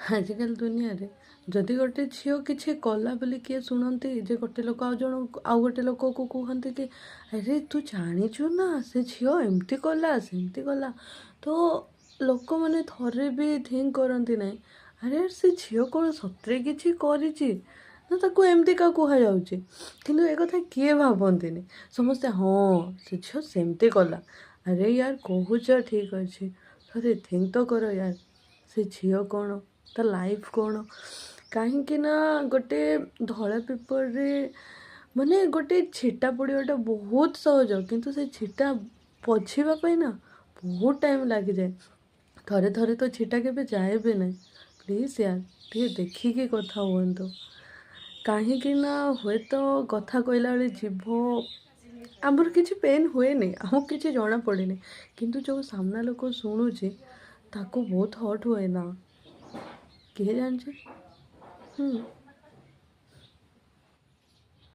ଆଜିକାଲି ଦୁନିଆରେ ଯଦି ଗୋଟେ ଝିଅ କିଛି କଲା ବୋଲି କିଏ ଶୁଣନ୍ତି ଯେ ଗୋଟେ ଲୋକ ଆଉ ଗୋଟେ ଲୋକକୁ କୁହନ୍ତି କି ଆରେ ତୁ ଜାଣିଛୁ ନା ସେ ଝିଅ ଏମିତି କଲା ସେମିତି କଲା, ତ ଲୋକମାନେ ଥରେ ବି ଥିଙ୍କ କରନ୍ତି ନାହିଁ ଆରେ ସେ ଝିଅ କ'ଣ ସତରେ କିଛି କରିଛି ନା ତାକୁ ଏମିତିକା କୁହାଯାଉଛି। କିନ୍ତୁ ଏ କଥା କିଏ ଭାବନ୍ତିନି, ସମସ୍ତେ ହଁ ସେ ଝିଅ ସେମିତି କଲା। ଆରେ ୟାର କହୁଛ ଠିକ୍ ଅଛି, ଥରେ ଥିଙ୍କ ତ କର ୟାର, ସେ ଝିଅ କ'ଣ, ତା ଲାଇଫ୍ କ'ଣ। କାହିଁକି ନା ଗୋଟେ ଧଳା ପେପରରେ ମାନେ ଗୋଟେ ଛିଟା ପଡ଼ିବାଟା ବହୁତ ସହଜ, କିନ୍ତୁ ସେ ଛିଟା ପୋଛିବା ପାଇଁ ନା ବହୁତ ଟାଇମ୍ ଲାଗିଯାଏ। ଥରେ ଥରେ ତ ଛିଟା କେବେ ଯାଏ ବି ନାହିଁ। ପ୍ଲିଜ୍ ୟାର ଟିକେ ଦେଖିକି କଥା ହୁଅନ୍ତୁ। କାହିଁକି ନା ହୁଏତ କଥା କହିଲା ବେଳେ ଯିବ ଆମର କିଛି ପେନ୍ ହୁଏନି, ଆମକୁ କିଛି ଜଣାପଡ଼େନି, କିନ୍ତୁ ଯେଉଁ ସାମ୍ନା ଲୋକ ଶୁଣୁଛି ତାକୁ ବହୁତ ହଟ୍ ହୁଏ ନା, କିଏ ଜାଣିଛି।